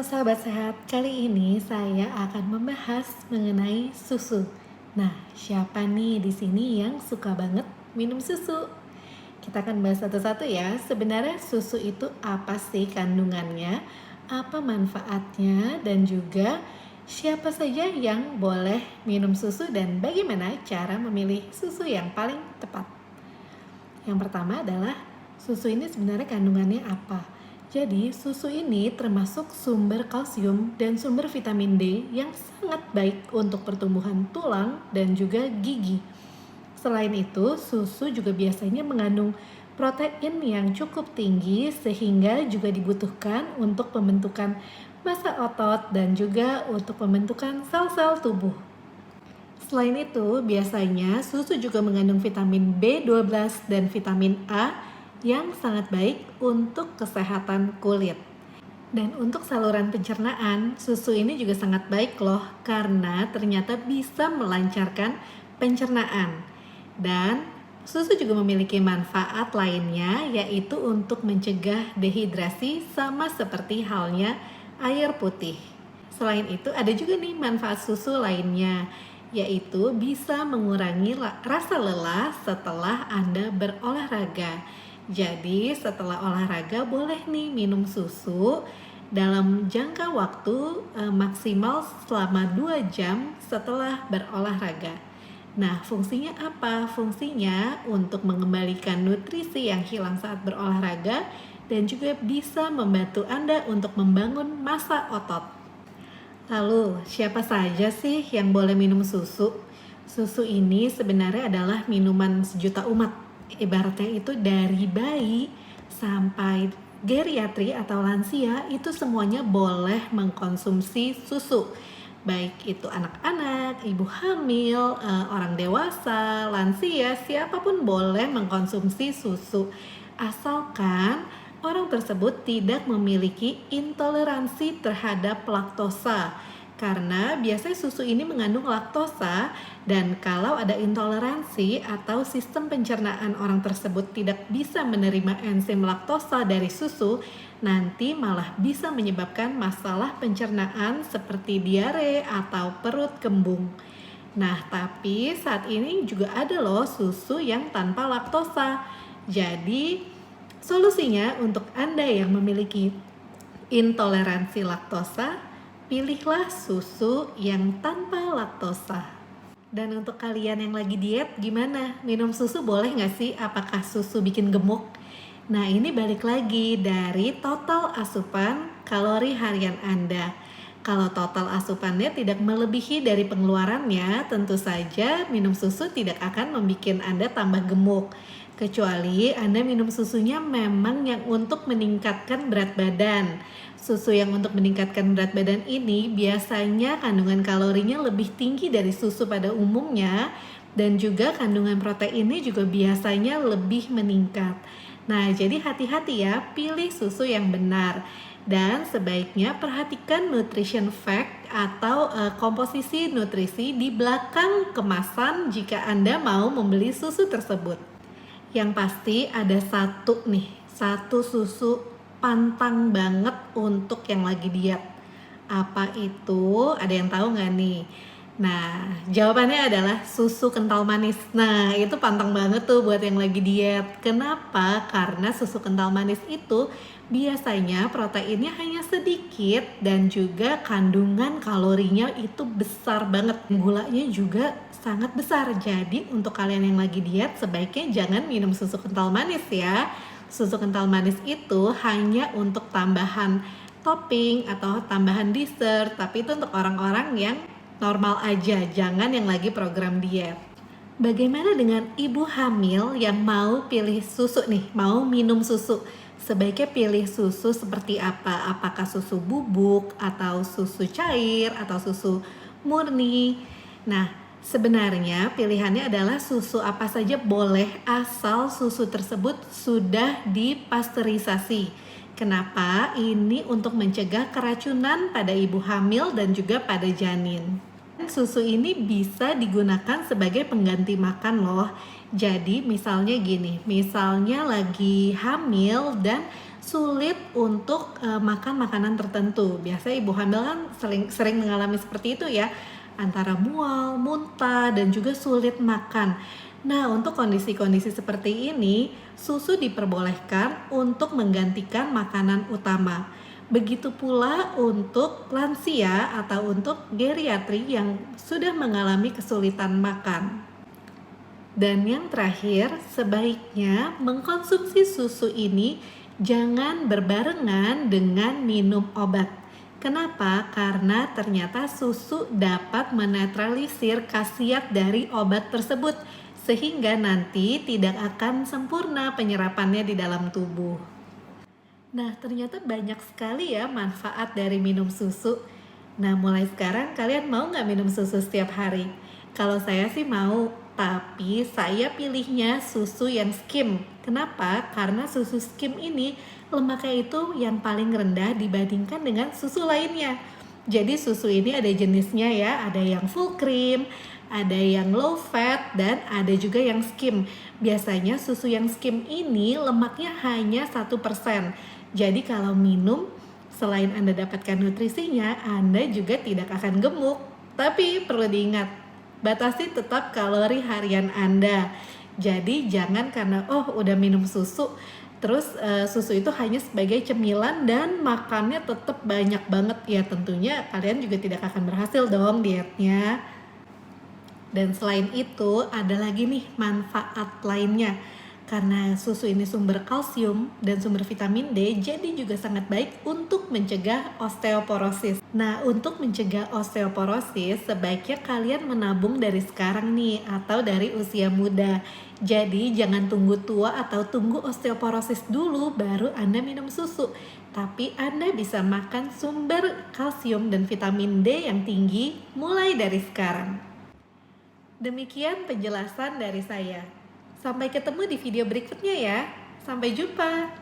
Halo sahabat sehat, kali ini saya akan membahas mengenai susu. Nah, siapa nih di sini yang suka banget minum susu? Kita akan bahas satu-satu ya. Sebenarnya susu itu apa sih kandungannya, apa manfaatnya, dan juga siapa saja yang boleh minum susu dan bagaimana cara memilih susu yang paling tepat. Yang pertama adalah susu ini sebenarnya kandungannya apa? Jadi susu ini termasuk sumber kalsium dan sumber vitamin D yang sangat baik untuk pertumbuhan tulang dan juga gigi. Selain itu, susu juga biasanya mengandung protein yang cukup tinggi sehingga juga dibutuhkan untuk pembentukan massa otot dan juga untuk pembentukan sel-sel tubuh. Selain itu, biasanya susu juga mengandung vitamin B12 dan vitamin A yang sangat baik untuk kesehatan kulit. Dan untuk saluran pencernaan, susu ini juga sangat baik loh karena ternyata bisa melancarkan pencernaan. Dan susu juga memiliki manfaat lainnya yaitu untuk mencegah dehidrasi sama seperti halnya air putih. Selain itu ada juga nih manfaat susu lainnya yaitu bisa mengurangi rasa lelah setelah Anda berolahraga. Jadi setelah olahraga boleh nih minum susu dalam jangka waktu maksimal selama 2 jam setelah berolahraga. Nah, fungsinya apa? Fungsinya untuk mengembalikan nutrisi yang hilang saat berolahraga dan juga bisa membantu Anda untuk membangun massa otot. Lalu, siapa saja sih yang boleh minum susu? Susu ini sebenarnya adalah minuman sejuta umat. Ibaratnya itu dari bayi sampai geriatri atau lansia itu semuanya boleh mengkonsumsi susu. Baik itu anak-anak, ibu hamil, orang dewasa, lansia, siapapun boleh mengkonsumsi susu. Asalkan orang tersebut tidak memiliki intoleransi terhadap laktosa. Karena biasanya susu ini mengandung laktosa dan kalau ada intoleransi atau sistem pencernaan orang tersebut tidak bisa menerima enzim laktosa dari susu, nanti malah bisa menyebabkan masalah pencernaan seperti diare atau perut kembung. Nah, tapi saat ini juga ada loh susu yang tanpa laktosa. Jadi, solusinya untuk Anda yang memiliki intoleransi laktosa, pilihlah susu yang tanpa laktosa. Dan untuk kalian yang lagi diet, gimana? Minum susu boleh nggak sih? Apakah susu bikin gemuk? Nah, ini balik lagi dari total asupan kalori harian Anda. Kalau total asupannya tidak melebihi dari pengeluarannya, tentu saja minum susu tidak akan membuat Anda tambah gemuk. Kecuali Anda minum susunya memang yang untuk meningkatkan berat badan. Susu yang untuk meningkatkan berat badan ini biasanya kandungan kalorinya lebih tinggi dari susu pada umumnya dan juga kandungan proteinnya juga biasanya lebih meningkat. Nah, jadi hati-hati ya, pilih susu yang benar. Dan sebaiknya perhatikan nutrition fact atau komposisi nutrisi di belakang kemasan jika Anda mau membeli susu tersebut. Yang pasti ada satu susu pantang banget untuk yang lagi diet. Apa itu? Ada yang tahu nggak nih? Nah, jawabannya adalah susu kental manis. Nah, itu pantang banget tuh buat yang lagi diet. Kenapa? Karena susu kental manis itu biasanya proteinnya hanya sedikit dan juga kandungan kalorinya itu besar banget. Gulanya juga sangat besar. Jadi untuk kalian yang lagi diet sebaiknya jangan minum susu kental manis ya. Susu kental manis itu hanya untuk tambahan topping atau tambahan dessert, tapi itu untuk orang-orang yang normal aja, jangan yang lagi program diet. Bagaimana dengan ibu hamil yang mau pilih susu nih, mau minum susu? Sebaiknya pilih susu seperti apa? Apakah susu bubuk atau susu cair atau susu murni? Nah, sebenarnya pilihannya adalah susu apa saja boleh asal susu tersebut sudah dipasteurisasi. Kenapa? Ini untuk mencegah keracunan pada ibu hamil dan juga pada janin. Susu ini bisa digunakan sebagai pengganti makan loh. Jadi misalnya gini, misalnya lagi hamil dan sulit untuk makan makanan tertentu. Biasa ibu hamil kan sering mengalami seperti itu ya, antara mual, muntah, dan juga sulit makan. Nah, untuk kondisi-kondisi seperti ini, susu diperbolehkan untuk menggantikan makanan utama. Begitu pula untuk lansia atau untuk geriatri yang sudah mengalami kesulitan makan. Dan yang terakhir, sebaiknya mengkonsumsi susu ini jangan berbarengan dengan minum obat. Kenapa? Karena ternyata susu dapat menetralisir khasiat dari obat tersebut, sehingga nanti tidak akan sempurna penyerapannya di dalam tubuh. Nah, ternyata banyak sekali ya manfaat dari minum susu. Nah, mulai sekarang kalian mau nggak minum susu setiap hari? Kalau saya sih mau, tapi saya pilihnya susu yang skim. Kenapa? Karena susu skim ini lemaknya itu yang paling rendah dibandingkan dengan susu lainnya. Jadi susu ini ada jenisnya ya, ada yang full cream, ada yang low fat, dan ada juga yang skim. Biasanya susu yang skim ini lemaknya hanya 1%. Jadi kalau minum, selain Anda dapatkan nutrisinya, Anda juga tidak akan gemuk. Tapi perlu diingat, batasi tetap kalori harian Anda. Jadi jangan karena udah minum susu, terus susu itu hanya sebagai cemilan dan makannya tetap banyak banget. Ya tentunya kalian juga tidak akan berhasil dong dietnya. Dan selain itu ada lagi nih manfaat lainnya. Karena susu ini sumber kalsium dan sumber vitamin D, jadi juga sangat baik untuk mencegah osteoporosis. Nah, untuk mencegah osteoporosis, sebaiknya kalian menabung dari sekarang nih, atau dari usia muda. Jadi, jangan tunggu tua atau tunggu osteoporosis dulu baru Anda minum susu. Tapi Anda bisa makan sumber kalsium dan vitamin D yang tinggi mulai dari sekarang. Demikian penjelasan dari saya. Sampai ketemu di video berikutnya ya. Sampai jumpa.